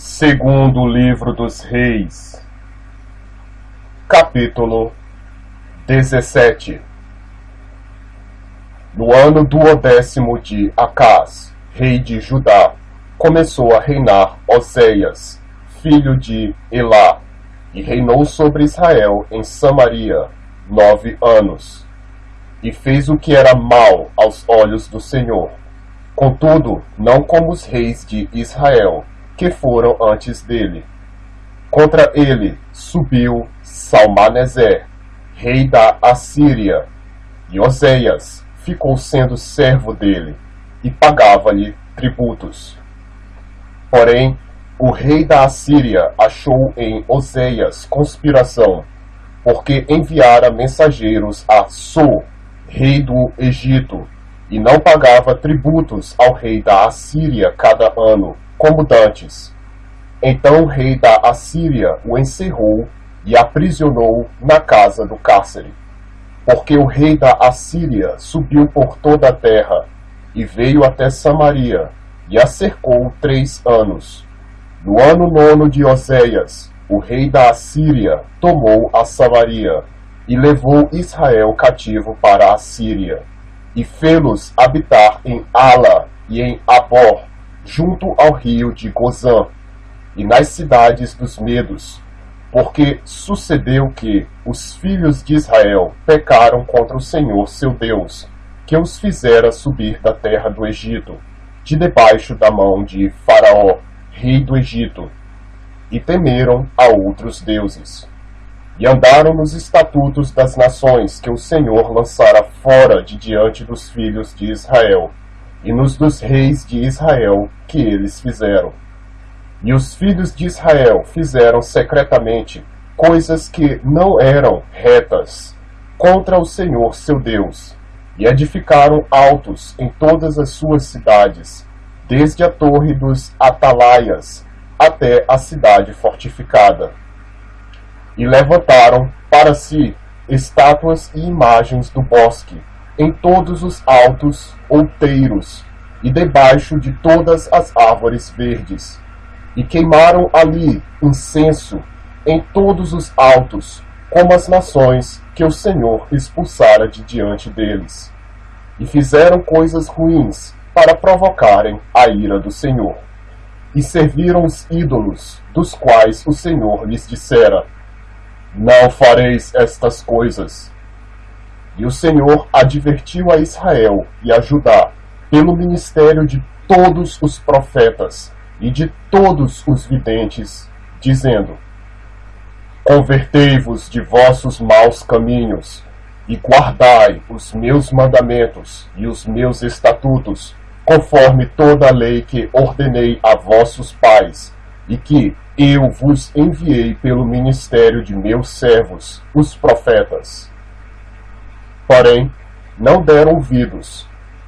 Segundo livro dos Reis, capítulo 17. No ano 12º de Acás, rei de Judá, começou a reinar Oséias, filho de Elá, e reinou sobre Israel em Samaria 9 anos. E fez o que era mal aos olhos do Senhor, contudo, não como os reis de Israel, que foram antes dele. Contra ele subiu Salmaneser, rei da Assíria, e Oséias ficou sendo servo dele, e pagava-lhe tributos. Porém, o rei da Assíria achou em Oséias conspiração, porque enviara mensageiros a So, rei do Egito, e não pagava tributos ao rei da Assíria cada ano, como dantes. Então o rei da Assíria o encerrou e aprisionou na casa do cárcere. Porque o rei da Assíria subiu por toda a terra, e veio até Samaria, e a cercou 3 anos. No ano 9º de Oséias, o rei da Assíria tomou a Samaria, e levou Israel cativo para a Assíria, e fê-los habitar em Ala e em Abor, junto ao rio de Gozã, e nas cidades dos Medos, porque sucedeu que os filhos de Israel pecaram contra o Senhor seu Deus, que os fizera subir da terra do Egito, de debaixo da mão de Faraó, rei do Egito, e temeram a outros deuses. E andaram nos estatutos das nações que o Senhor lançara fora de diante dos filhos de Israel, e nos dos reis de Israel que eles fizeram. E os filhos de Israel fizeram secretamente coisas que não eram retas contra o Senhor seu Deus, e edificaram altos em todas as suas cidades, desde a torre dos Atalaias até a cidade fortificada. E levantaram para si estátuas e imagens do bosque, em todos os altos outeiros, e debaixo de todas as árvores verdes, e queimaram ali incenso em todos os altos, como as nações que o Senhor expulsara de diante deles. E fizeram coisas ruins para provocarem a ira do Senhor. E serviram os ídolos, dos quais o Senhor lhes dissera: não fareis estas coisas. E o Senhor advertiu a Israel e a Judá, pelo ministério de todos os profetas e de todos os videntes, dizendo: convertei-vos de vossos maus caminhos, e guardai os meus mandamentos e os meus estatutos, conforme toda a lei que ordenei a vossos pais, e que eu vos enviei pelo ministério de meus servos, os profetas. Porém, não deram ouvidos,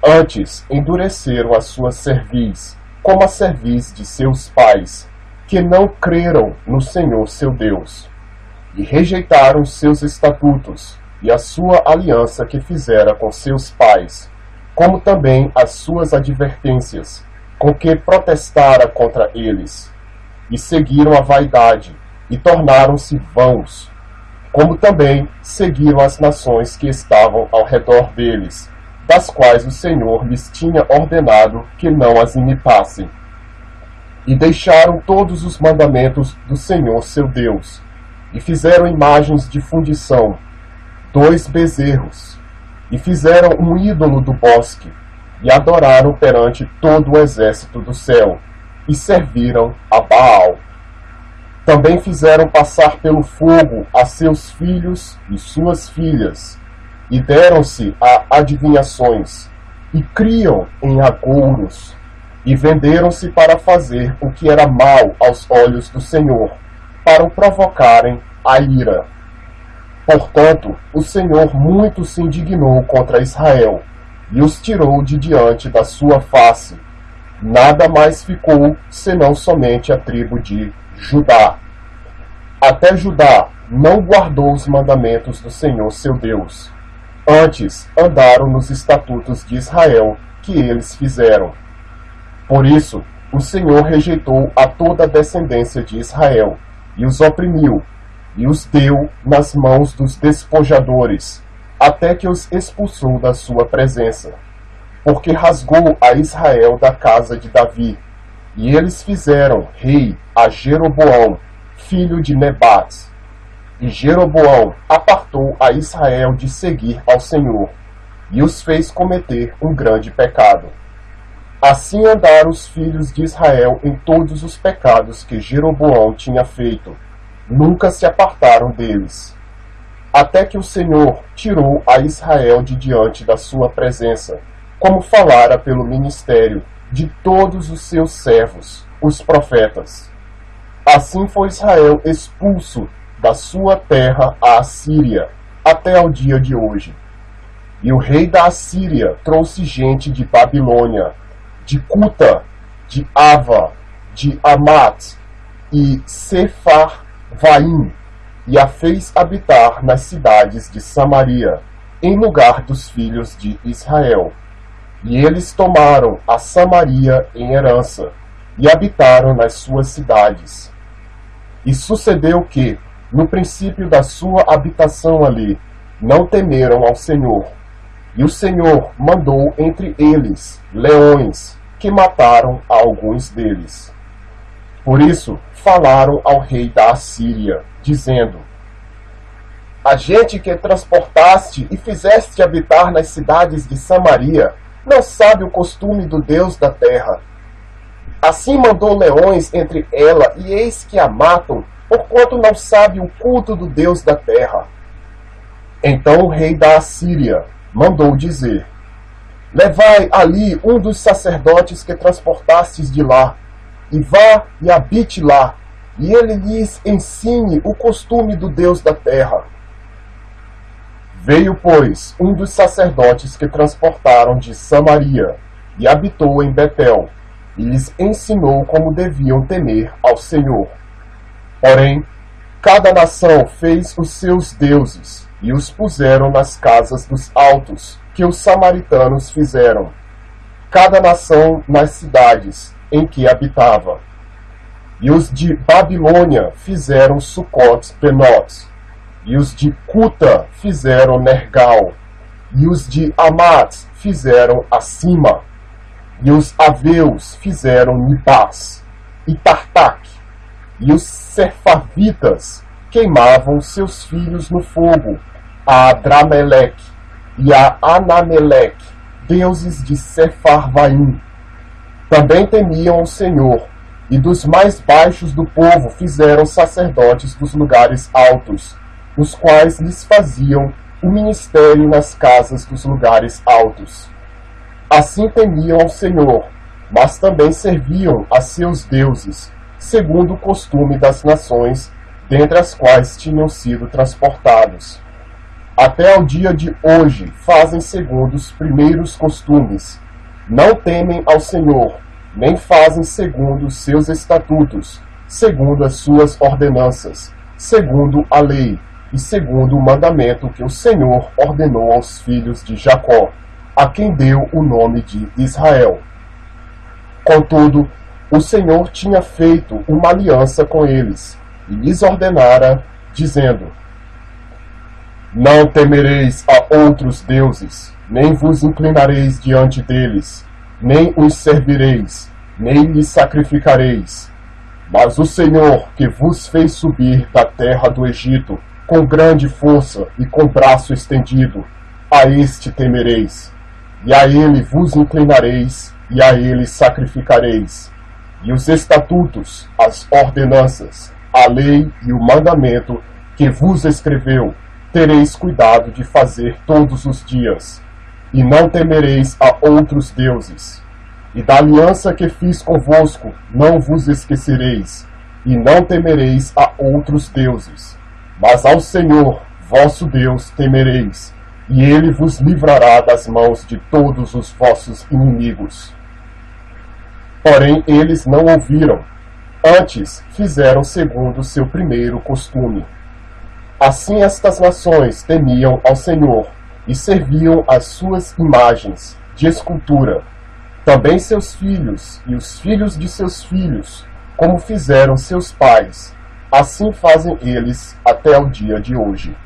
antes endureceram a sua cerviz, como a cerviz de seus pais, que não creram no Senhor seu Deus, e rejeitaram seus estatutos e a sua aliança que fizera com seus pais, como também as suas advertências, com que protestara contra eles, e seguiram a vaidade, e tornaram-se vãos, como também seguiram as nações que estavam ao redor deles, das quais o Senhor lhes tinha ordenado que não as imitassem. E deixaram todos os mandamentos do Senhor seu Deus, e fizeram imagens de fundição, 2 bezerros, e fizeram um ídolo do bosque, e adoraram perante todo o exército do céu, e serviram a Baal. Também fizeram passar pelo fogo a seus filhos e suas filhas, e deram-se a adivinhações, e criam em agouros, e venderam-se para fazer o que era mal aos olhos do Senhor, para o provocarem a ira. Portanto, o Senhor muito se indignou contra Israel, e os tirou de diante da sua face. Nada mais ficou, senão somente a tribo de Judá. Até Judá não guardou os mandamentos do Senhor seu Deus. Antes andaram nos estatutos de Israel que eles fizeram. Por isso, o Senhor rejeitou a toda a descendência de Israel, e os oprimiu, e os deu nas mãos dos despojadores, até que os expulsou da sua presença. Porque rasgou a Israel da casa de Davi, e eles fizeram rei a Jeroboão, filho de Nebate. E Jeroboão apartou a Israel de seguir ao Senhor, e os fez cometer um grande pecado. Assim andaram os filhos de Israel em todos os pecados que Jeroboão tinha feito. Nunca se apartaram deles. Até que o Senhor tirou a Israel de diante da sua presença, como falara pelo ministério de todos os seus servos, os profetas. Assim foi Israel expulso da sua terra à Assíria, até ao dia de hoje. E o rei da Assíria trouxe gente de Babilônia, de Cuta, de Ava, de Amat e Sepharvaim, e a fez habitar nas cidades de Samaria, em lugar dos filhos de Israel. E eles tomaram a Samaria em herança, e habitaram nas suas cidades. E sucedeu que, no princípio da sua habitação ali, não temeram ao Senhor. E o Senhor mandou entre eles leões, que mataram a alguns deles. Por isso falaram ao rei da Assíria, dizendo: a gente que transportaste e fizeste habitar nas cidades de Samaria, não sabe o costume do Deus da terra. Assim mandou leões entre ela, e eis que a matam, porquanto não sabe o culto do Deus da terra. Então o rei da Assíria mandou dizer: levai ali um dos sacerdotes que transportastes de lá, e vá e habite lá, e ele lhes ensine o costume do Deus da terra. Veio, pois, um dos sacerdotes que transportaram de Samaria, e habitou em Betel, e lhes ensinou como deviam temer ao Senhor. Porém, cada nação fez os seus deuses, e os puseram nas casas dos altos, que os samaritanos fizeram, cada nação nas cidades em que habitava. E os de Babilônia fizeram Sucotes Benote, e os de Cuta fizeram Nergal, e os de Amat fizeram Acima, e os aveus fizeram Nibás e Tartaque, e os Sepharvitas queimavam seus filhos no fogo, a Adrameleque e a Anameleque, deuses de Sepharvaim. Também temiam o Senhor, e dos mais baixos do povo fizeram sacerdotes dos lugares altos, os quais lhes faziam o ministério nas casas dos lugares altos. Assim temiam ao Senhor, mas também serviam a seus deuses, segundo o costume das nações, dentre as quais tinham sido transportados. Até ao dia de hoje fazem segundo os primeiros costumes. Não temem ao Senhor, nem fazem segundo os seus estatutos, segundo as suas ordenanças, segundo a lei, e segundo o mandamento que o Senhor ordenou aos filhos de Jacó, a quem deu o nome de Israel. Contudo, o Senhor tinha feito uma aliança com eles, e lhes ordenara, dizendo: não temereis a outros deuses, nem vos inclinareis diante deles, nem os servireis, nem lhes sacrificareis. Mas o Senhor, que vos fez subir da terra do Egito, com grande força e com braço estendido, a este temereis, e a ele vos inclinareis, e a ele sacrificareis. E os estatutos, as ordenanças, a lei e o mandamento que vos escreveu, tereis cuidado de fazer todos os dias, e não temereis a outros deuses. E da aliança que fiz convosco não vos esquecereis, e não temereis a outros deuses. Mas ao Senhor, vosso Deus, temereis, e ele vos livrará das mãos de todos os vossos inimigos. Porém, eles não ouviram, antes fizeram segundo o seu primeiro costume. Assim estas nações temiam ao Senhor, e serviam as suas imagens de escultura, Também seus filhos e os filhos de seus filhos, como fizeram seus pais, assim fazem eles até o dia de hoje.